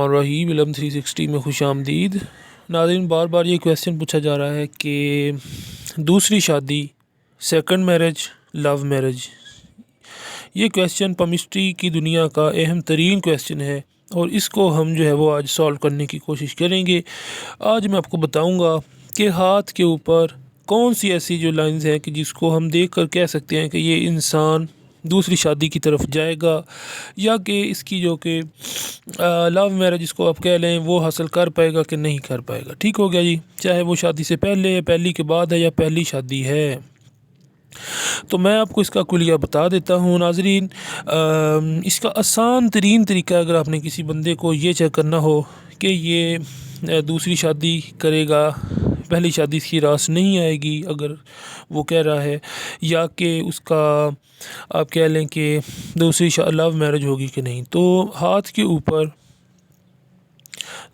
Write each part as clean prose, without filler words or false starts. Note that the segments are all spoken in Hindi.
बिस्मिल्लाहिर्रहमानिर्रहीम। इल्म 360 में खुश आमदीद। नाज़रीन, बार बार ये क्वेश्चन पूछा जा रहा है कि दूसरी शादी, सेकंड मैरिज, लव मैरिज, ये क्वेश्चन केमिस्ट्री की दुनिया का अहम तरीन क्वेश्चन है और इसको हम जो है वो आज सॉल्व करने की कोशिश करेंगे। आज मैं आपको बताऊंगा कि हाथ के ऊपर कौन सी ऐसी जो लाइंस हैं कि जिसको हम देख कर कह सकते हैं कि ये इंसान दूसरी शादी की तरफ जाएगा, या कि इसकी जो कि लव मैरिज इसको आप कह लें वो हासिल कर पाएगा कि नहीं कर पाएगा। ठीक हो गया जी, चाहे वो शादी से पहले है, पहली के बाद है, या पहली शादी है। तो मैं आपको इसका कुलिया बता देता हूँ नाजरीन। इसका आसान तरीन तरीका, अगर आपने किसी बंदे को ये चेक करना हो कि ये दूसरी शादी करेगा, पहली शादी इसकी रास नहीं आएगी अगर वो कह रहा है, या कि उसका आप कह लें कि दूसरी लव मैरिज होगी कि नहीं, तो हाथ के ऊपर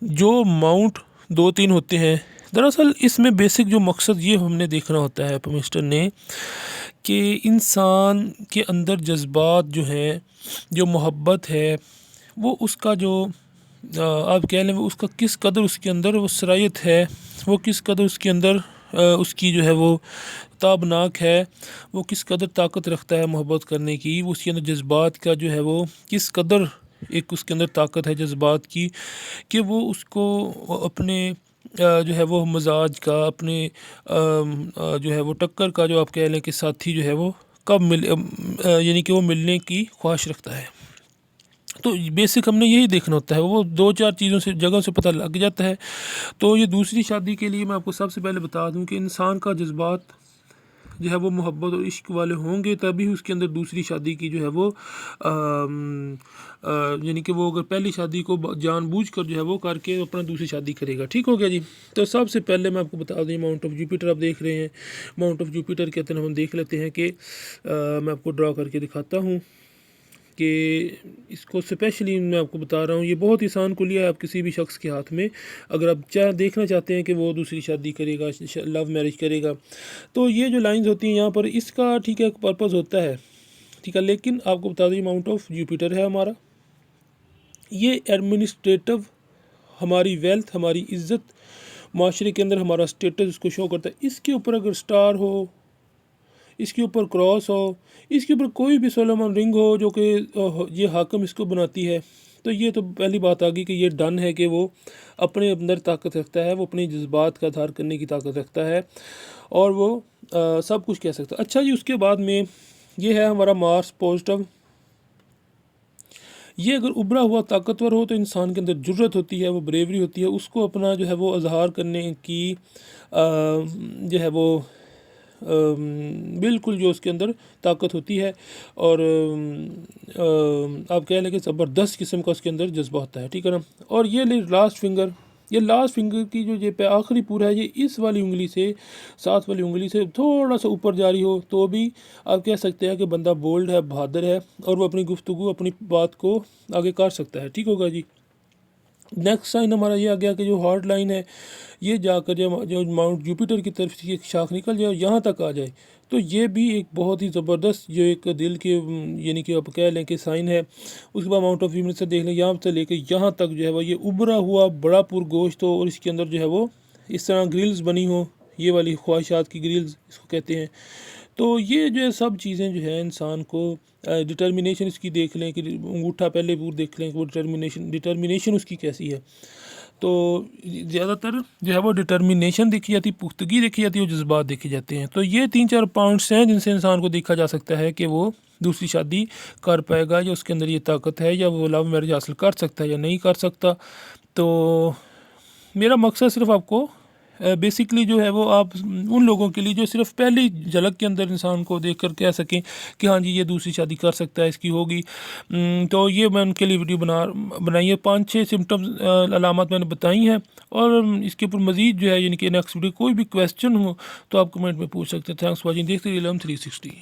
जो माउंट 2-3 होते हैं, दरअसल इसमें बेसिक जो मकसद ये हमने देखना होता है मिस्टर ने कि इंसान के अंदर जज्बात जो हैं, जो मोहब्बत है, वो उसका जो आप कह लें वो उसका किस कदर उसके अंदर वो सरायत है, वो किस कदर उसके अंदर उसकी जो है वो ताबनाक है, वो किस कदर ताकत रखता है मोहब्बत करने की, वो उसके अंदर जज्बात का जो है वो किस कदर एक उसके अंदर ताकत है जज्बात की कि वो उसको अपने जो है वो मजाज का, अपने जो है वो टक्कर का, जो आप कह लें कि साथी जो है वो कब मिल यानी कि वो मिलने की ख्वाहिश रखता है। तो बेसिक हमने यही देखना होता है, वो 2-4 चीज़ों से जगह से पता लग जाता है। तो ये दूसरी शादी के लिए मैं आपको सबसे पहले बता दूं कि इंसान का जज्बात जो है वो मोहब्बत और इश्क वाले होंगे, तभी उसके अंदर दूसरी शादी की जो है वो यानी कि वो अगर पहली शादी को जानबूझकर जो है वो करके अपना दूसरी शादी करेगा। ठीक हो गया जी। तो सबसे पहले मैं आपको बता दूँ, माउंट ऑफ जुपिटर आप देख रहे हैं, माउंट ऑफ जुपिटर कहते हैं, हम देख लेते हैं कि मैं आपको ड्रा करके दिखाता हूँ कि इसको स्पेशली मैं आपको बता रहा हूँ, ये बहुत ही आसान कुलिया है। आप किसी भी शख्स के हाथ में, अगर आप देखना चाहते हैं कि वो दूसरी शादी करेगा, लव मैरिज करेगा, तो ये जो लाइंस होती हैं यहाँ पर, इसका ठीक है पर्पज़ होता है, ठीक है। लेकिन आपको बता दें, माउंट ऑफ जुपिटर है हमारा, ये एडमिनिस्ट्रेटिव, हमारी वेल्थ, हमारी इज़्ज़त, माशरे के अंदर हमारा स्टेटस इसको शो करता है। इसके ऊपर अगर स्टार हो, इसके ऊपर क्रॉस हो, इसके ऊपर कोई भी सोलोमन रिंग हो जो कि ये हाकम इसको बनाती है, तो ये तो पहली बात आ गई कि ये डन है कि वो अपने अंदर ताकत रखता है, वो अपने जज्बात का आधार करने की ताकत रखता है और वो सब कुछ कह सकता है। अच्छा जी, उसके बाद में ये है हमारा मार्स पॉजिटिव। ये अगर उभरा हुआ ताकतवर हो तो इंसान के अंदर जुर्रत होती है, वो ब्रेवरी होती है, उसको अपना जो है वो इजहार करने की जो है वो बिल्कुल जो उसके अंदर ताकत होती है, और आप कह लें कि ज़बरदस्त किस्म का उसके अंदर जज्बा होता है। ठीक है ना। और ये लास्ट फिंगर, ये लास्ट फिंगर की जो ये पे आखिरी पूरा है, ये इस वाली उंगली से, साथ वाली उंगली से थोड़ा सा ऊपर जा रही हो तो भी आप कह सकते हैं कि बंदा बोल्ड है, बहादुर है, और वो अपनी गुफ्तगू, अपनी बात को आगे कर सकता है। ठीक होगा जी। नेक्स्ट साइन हमारा ये आ गया कि जो हॉट लाइन है, ये जाकर जो माउंट जुपिटर की तरफ से एक शाख निकल जाए, यहाँ तक आ जाए, तो ये भी एक बहुत ही ज़बरदस्त जो एक दिल के यानी कि आप कह लें कि साइन है। उसके बाद माउंट ऑफ वीनस से देख लें, यहाँ से लेकर यहाँ तक जो है वो ये उभरा हुआ बड़ा पुरगोश्त हो, और इसके अंदर जो है वो इस तरह ग्रिल्स बनी हो, ये वाली ख्वाहिशात की ग्रिल्स इसको कहते हैं। तो ये जो है सब चीज़ें जो है इंसान को डिटर्मिनेशन इसकी देख लें कि अंगूठा पहले पूर देख लें कि वो डिटर्मिनेशन उसकी कैसी है। तो ज़्यादातर जो है वो डिटर्मिनेशन देखी जाती है, पुख्तगी देखी जाती है, और जज्बात देखे जाते हैं। तो ये 3-4 पॉइंट्स हैं जिनसे इंसान को देखा जा सकता है कि वो दूसरी शादी कर पाएगा, या उसके अंदर ये ताकत है, या वो लव मैरिज हासिल कर सकता है या नहीं कर सकता। तो मेरा मकसद सिर्फ आपको बेसिकली जो है वो आप उन लोगों के लिए जो सिर्फ पहली झलक के अंदर इंसान को देखकर कह सकें कि हाँ जी ये दूसरी शादी कर सकता है, इसकी होगी, तो ये मैं उनके लिए वीडियो बनाई है। 5-6 सिम्टम्स अलामत मैंने बताई हैं, और इसके ऊपर मज़ीद जो है यानी कि नेक्स्ट वीडियो कोई भी क्वेश्चन हो तो आप कमेंट में पूछ सकते हैं। Thanks for watching. देखते रहिए इल्म 360।